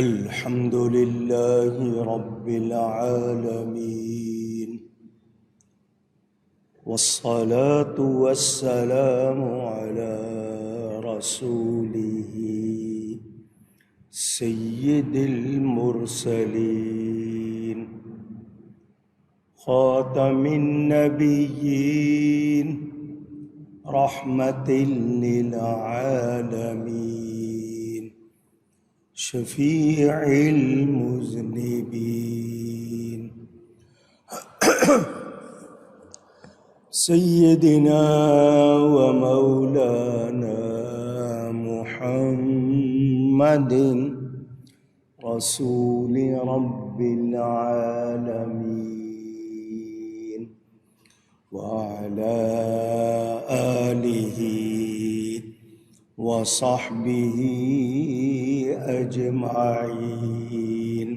الحمد لله رب العالمين، والصلاة والسلام على رسوله سيد المرسلين خاتم النبيين رحمة للعالمين شفيع المذنبين سيدنا ومولانا محمد رسول رب العالمين وعلى آله وصحبه أجمعين.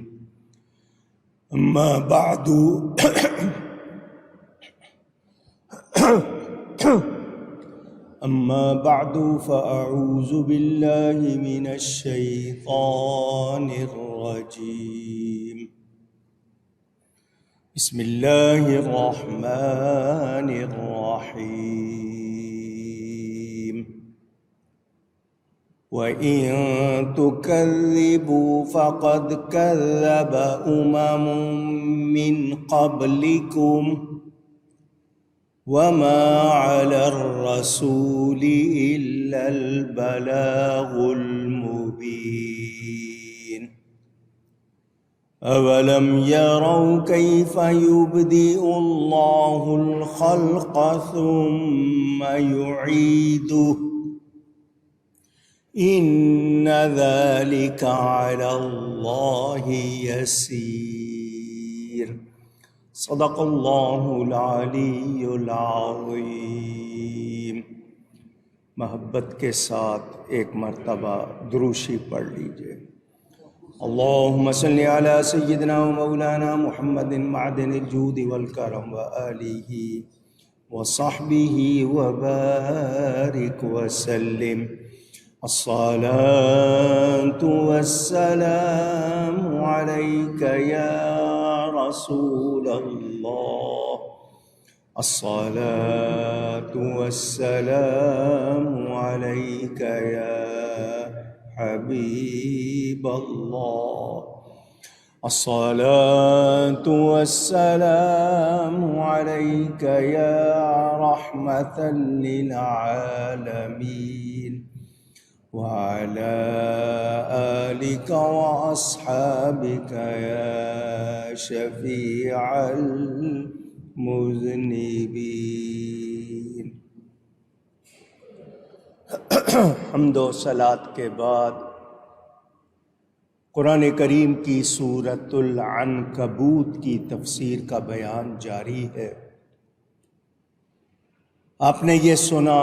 أما بعد فأعوذ بالله من الشيطان الرجيم. بسم الله الرحمن الرحيم. وَإِن تُكَذِّبُوا فَقَدْ كَذَّبَ مِن قَبْلِكُمْ وَمَا عَلَى الرَّسُولِ إِلَّا الْبَلَاغُ الْمُبِينُ. أَوَلَمْ يَرَوْا كَيْفَ يُبْدِئُ اللَّهُ الْخَلْقَ ثُمَّ يُعِيدُهُ إِنَّ ذَلِكَ عَلَى اللَّهِ يَسِيرٌ. صدق اللہ العلی العظیم. محبت کے ساتھ ایک مرتبہ دروشی پڑھ لیجئے. اللہم صلی علی سیدنا و مولانا محمد معدن الجود والکرم وآلہ وصحبہ وبارک وسلم. الصلاة والسلام عليك يا رسول الله. الصلاة والسلام عليك يا حبيب الله. الصلاة والسلام عليك يا رحمة للعالمين وعلى آلك وأصحابك يا شفيع المذنبين. حمد و صلاۃ کے بعد قرآن کریم کی سورۃ العنکبوت کی تفسیر کا بیان جاری ہے. آپ نے یہ سنا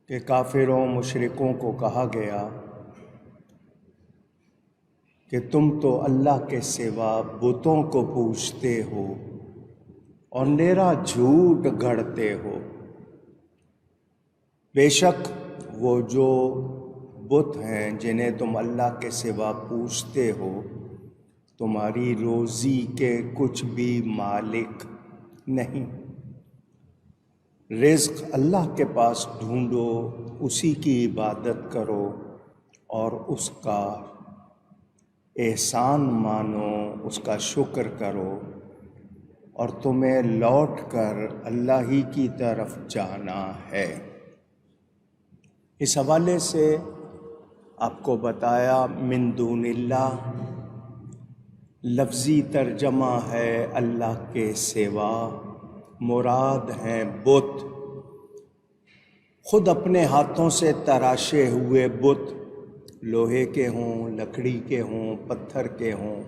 کہ کافروں مشرکوں کو کہا گیا کہ تم تو اللہ کے سوا بتوں کو پوجتے ہو اور نرا جھوٹ گھڑتے ہو. بے شک وہ جو بت ہیں جنہیں تم اللہ کے سوا پوجتے ہو تمہاری روزی کے کچھ بھی مالک نہیں. رزق اللہ کے پاس ڈھونڈو، اسی کی عبادت کرو اور اس کا احسان مانو، اس کا شکر کرو اور تمہیں لوٹ کر اللہ ہی کی طرف جانا ہے. اس حوالے سے آپ کو بتایا من دون اللہ لفظی ترجمہ ہے اللہ کے سوا. مراد ہیں بت، خود اپنے ہاتھوں سے تراشے ہوئے بت، لوہے کے ہوں، لکڑی کے ہوں، پتھر کے ہوں،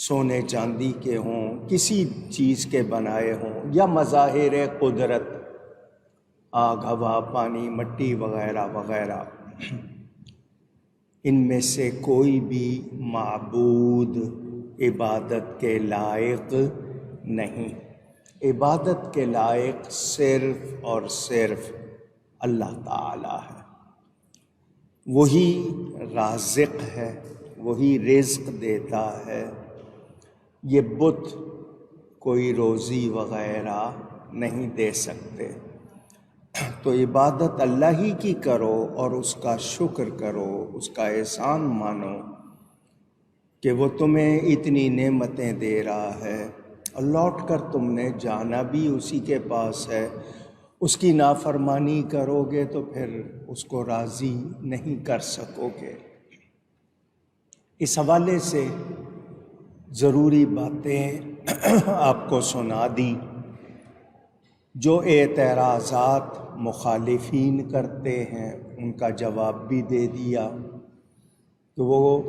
سونے چاندی کے ہوں، کسی چیز کے بنائے ہوں، یا مظاہر قدرت، آگ، ہوا، پانی، مٹی وغیرہ وغیرہ. ان میں سے کوئی بھی معبود عبادت کے لائق نہیں. عبادت کے لائق صرف اور صرف اللہ تعالی ہے. وہی رازق ہے، وہی رزق دیتا ہے۔ یہ بت کوئی روزی وغیرہ نہیں دے سکتے۔ تو عبادت اللہ ہی کی کرو اور اس کا شکر کرو، اس کا احسان مانو کہ وہ تمہیں اتنی نعمتیں دے رہا ہے، اور لوٹ کر تم نے جانا بھی اسی کے پاس ہے۔ اس کی نافرمانی کرو گے تو پھر اس کو راضی نہیں کر سکو گے۔ اس حوالے سے ضروری باتیں آپ کو سنا دی۔ جو اعتراضات مخالفین کرتے ہیں ان کا جواب بھی دے دیا کہ وہ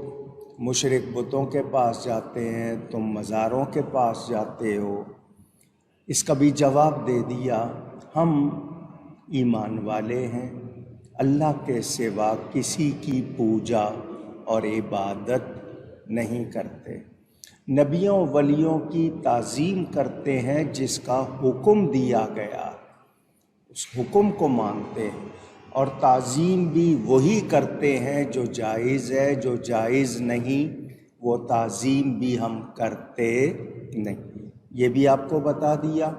مشرک بتوں کے پاس جاتے ہیں، تم مزاروں کے پاس جاتے ہو، اس کا بھی جواب دے دیا۔ ہم ایمان والے ہیں، اللہ کے سوا کسی کی پوجا اور عبادت نہیں کرتے، نبیوں ولیوں کی تعظیم کرتے ہیں، جس کا حکم دیا گیا اس حکم کو مانتے ہیں، اور تعظیم بھی وہی کرتے ہیں جو جائز ہے، جو جائز نہیں وہ تعظیم بھی ہم کرتے نہیں۔ یہ بھی آپ کو بتا دیا۔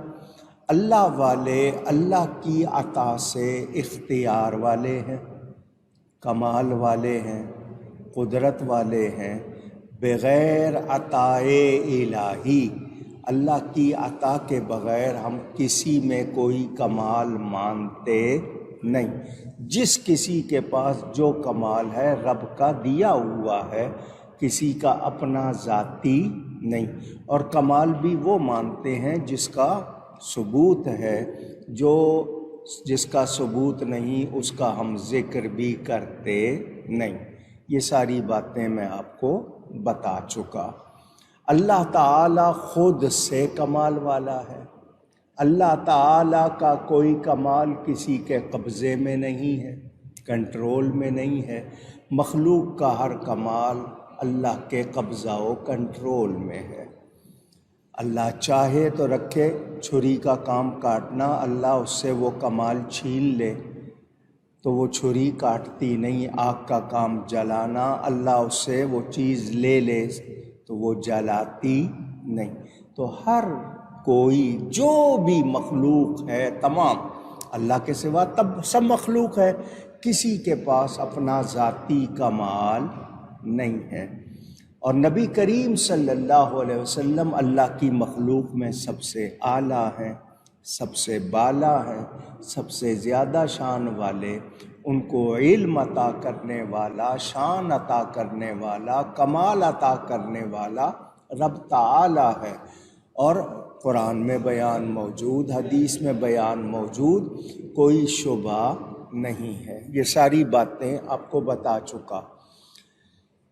اللہ والے اللہ کی عطا سے اختیار والے ہیں، کمال والے ہیں، قدرت والے ہیں، بغیر عطائے الہی، اللہ کی عطا کے بغیر ہم کسی میں کوئی کمال مانتے نہیں۔ جس کسی کے پاس جو کمال ہے رب کا دیا ہوا ہے، کسی کا اپنا ذاتی نہیں، اور کمال بھی وہ مانتے ہیں جس کا ثبوت ہے، جس کا ثبوت نہیں اس کا ہم ذکر بھی کرتے نہیں۔ یہ ساری باتیں میں آپ کو بتا چکا۔ اللہ تعالی خود سے کمال والا ہے، اللہ تعالی کا کوئی کمال کسی کے قبضے میں نہیں ہے، کنٹرول میں نہیں ہے۔ مخلوق کا ہر کمال اللہ کے قبضہ و کنٹرول میں ہے۔ اللہ چاہے تو رکھے چھری کا کام کاٹنا، اللہ اس سے وہ کمال چھین لے تو وہ چھری کاٹتی نہیں۔ آگ کا کام جلانا، اللہ اس سے وہ چیز لے لے تو وہ جلاتی نہیں۔ تو ہر کوئی جو بھی مخلوق ہے تمام اللہ کے سوا تب سب مخلوق ہے، کسی کے پاس اپنا ذاتی کمال نہیں ہے۔ اور نبی کریم صلی اللہ علیہ وسلم اللہ کی مخلوق میں سب سے اعلیٰ ہیں، سب سے بالا ہیں، سب سے زیادہ شان والے۔ ان کو علم عطا کرنے والا، شان عطا کرنے والا، کمال عطا کرنے والا رب تعالی ہے، اور قرآن میں بیان موجود، حدیث میں بیان موجود، کوئی شبہ نہیں ہے۔ یہ ساری باتیں آپ کو بتا چکا۔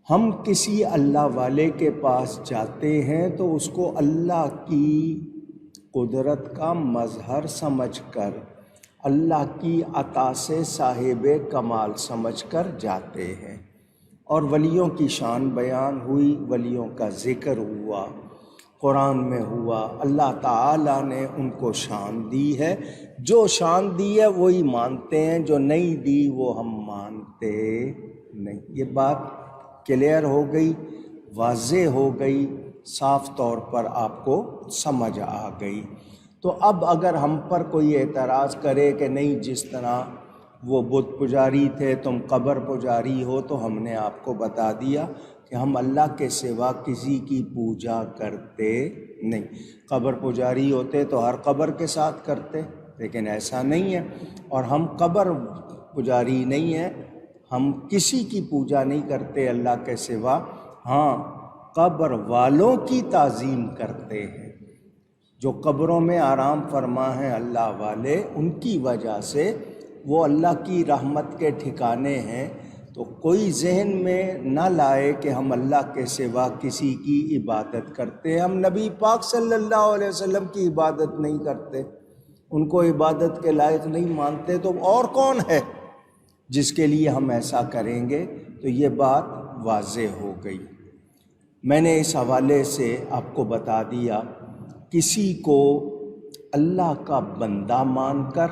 ہم کسی اللہ والے کے پاس جاتے ہیں تو اس کو اللہ کی قدرت کا مظہر سمجھ کر، اللہ کی عطا سے صاحب کمال سمجھ کر جاتے ہیں، اور ولیوں کی شان بیان ہوئی، ولیوں کا ذکر ہوا، قرآن میں ہوا۔ اللہ تعالیٰ نے ان کو شان دی ہے، جو شان دی ہے وہی مانتے ہیں، جو نہیں دی وہ ہم مانتے نہیں۔ یہ بات کلیئر ہو گئی، واضح ہو گئی، صاف طور پر آپ کو سمجھ آ گئی۔ تو اب اگر ہم پر کوئی اعتراض کرے کہ نہیں جس طرح وہ بت پجاری تھے تم قبر پجاری ہو، تو ہم نے آپ کو بتا دیا کہ ہم اللہ کے سوا کسی کی پوجا کرتے نہیں۔ قبر پجاری ہوتے تو ہر قبر کے ساتھ کرتے، لیکن ایسا نہیں ہے، اور ہم قبر پجاری نہیں ہیں، ہم کسی کی پوجا نہیں کرتے اللہ کے سوا، ہاں قبر والوں کی تعظیم کرتے ہیں۔ جو قبروں میں آرام فرما ہیں اللہ والے، ان کی وجہ سے وہ اللہ کی رحمت کے ٹھکانے ہیں۔ تو کوئی ذہن میں نہ لائے کہ ہم اللہ کے سوا کسی کی عبادت کرتے ہیں۔ ہم نبی پاک صلی اللہ علیہ وسلم کی عبادت نہیں کرتے، ان کو عبادت کے لائق نہیں مانتے، تو اور کون ہے جس کے لیے ہم ایسا کریں گے؟ تو یہ بات واضح ہو گئی۔ میں نے اس حوالے سے آپ کو بتا دیا، کسی کو اللہ کا بندہ مان کر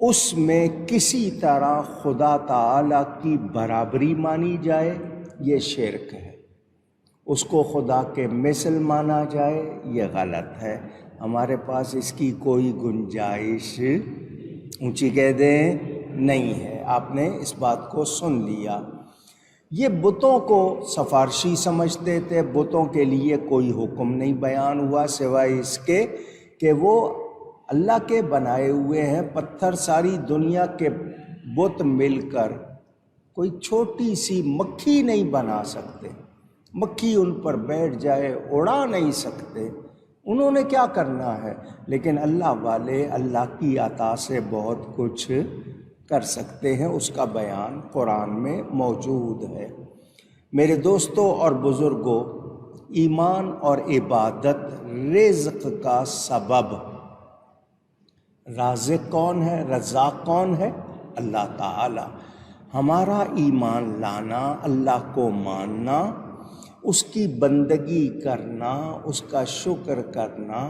اس میں کسی طرح خدا تعالی کی برابری مانی جائے یہ شرک ہے، اس کو خدا کے مثل مانا جائے یہ غلط ہے۔ ہمارے پاس اس کی کوئی گنجائش اونچی کہہ دیں نہیں ہے۔ آپ نے اس بات کو سن لیا۔ یہ بتوں کو سفارشی سمجھتے تھے، بتوں کے لیے کوئی حکم نہیں بیان ہوا سوائے اس کے کہ وہ اللہ کے بنائے ہوئے ہیں۔ پتھر ساری دنیا کے بت مل کر کوئی چھوٹی سی مکھی نہیں بنا سکتے، مکھی ان پر بیٹھ جائے اڑا نہیں سکتے، انہوں نے کیا کرنا ہے؟ لیکن اللہ والے اللہ کی عطا سے بہت کچھ کر سکتے ہیں، اس کا بیان قرآن میں موجود ہے۔ میرے دوستوں اور بزرگوں، ایمان اور عبادت رزق کا سبب۔ رازق کون ہے؟ رزاق کون ہے؟ اللہ تعالی۔ ہمارا ایمان لانا، اللہ کو ماننا، اس کی بندگی کرنا، اس کا شکر کرنا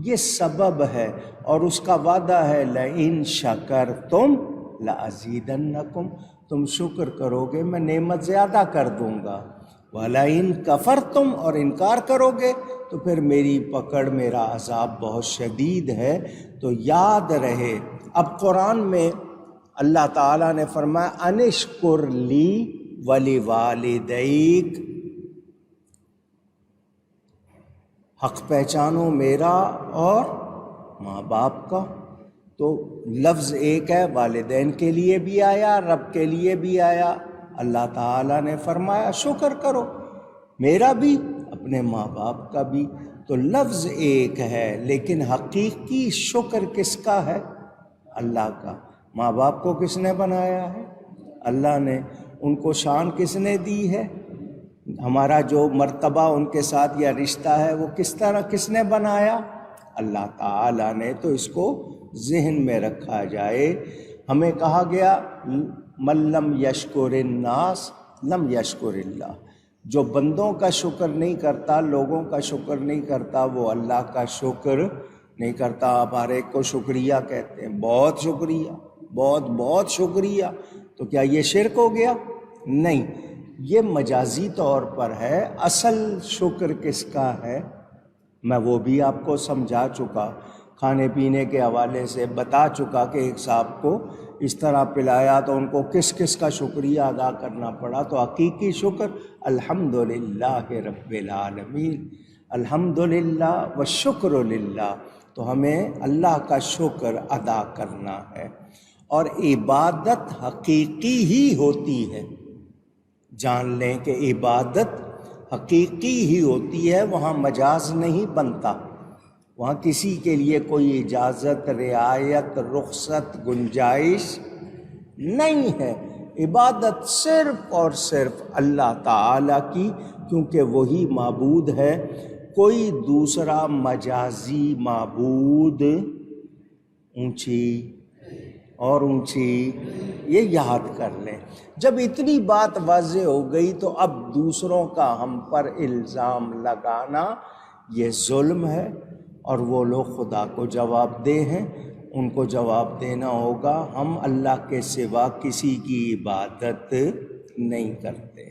یہ سبب ہے، اور اس کا وعدہ ہے لَإِن شَكَرْتُمْ لَأَزِيدَنَّكُمْ، تم شکر کرو گے میں نعمت زیادہ کر دوں گا، وَلَئِن كَفَرْتُمْ، اور انکار کرو گے تو پھر میری پکڑ، میرا عذاب بہت شدید ہے۔ تو یاد رہے، اب قرآن میں اللہ تعالیٰ نے فرمایا انشکر لی وَلِوَالِدَيْكَ، حق پہچانو میرا اور ماں باپ کا۔ تو لفظ ایک ہے، والدین کے لیے بھی آیا، رب کے لیے بھی آیا۔ اللہ تعالیٰ نے فرمایا شکر کرو، میرا بھی اپنے ماں باپ کا بھی۔ تو لفظ ایک ہے لیکن حقیقی شکر کس کا ہے؟ اللہ کا۔ ماں باپ کو کس نے بنایا ہے؟ اللہ نے۔ ان کو شان کس نے دی ہے؟ ہمارا جو مرتبہ ان کے ساتھ یا رشتہ ہے وہ کس نے بنایا؟ اللہ تعالیٰ نے۔ تو اس کو ذہن میں رکھا جائے۔ ہمیں کہا گیا من لم یشکر الناس لم یشکر اللہ، جو بندوں کا شکر نہیں کرتا، لوگوں کا شکر نہیں کرتا، وہ اللہ کا شکر نہیں کرتا۔ آپ ہر ایک کو شکریہ کہتے ہیں، بہت شکریہ، بہت بہت شکریہ، تو کیا یہ شرک ہو گیا؟ نہیں، یہ مجازی طور پر ہے۔ اصل شکر کس کا ہے میں وہ بھی آپ کو سمجھا چکا، کھانے پینے کے حوالے سے بتا چکا کہ ایک صاحب کو اس طرح پلایا تو ان کو کس کس کا شکریہ ادا کرنا پڑا۔ تو حقیقی شکر الحمدللہ رب العالمین، الحمدللہ والشکر للہ۔ تو ہمیں اللہ کا شکر ادا کرنا ہے، اور عبادت حقیقی ہی ہوتی ہے۔ جان لیں کہ عبادت حقیقی ہی ہوتی ہے، وہاں مجاز نہیں بنتا، وہاں کسی کے لیے کوئی اجازت، رعایت، رخصت، گنجائش نہیں ہے۔ عبادت صرف اور صرف اللہ تعالیٰ کی، کیونکہ وہی معبود ہے، کوئی دوسرا مجازی معبود، اونچی اور اونچی، یہ یاد کر لیں۔ جب اتنی بات واضح ہو گئی تو اب دوسروں کا ہم پر الزام لگانا یہ ظلم ہے، اور وہ لوگ خدا کو جواب دہ ہیں، ان کو جواب دینا ہوگا۔ ہم اللہ کے سوا کسی کی عبادت نہیں کرتے۔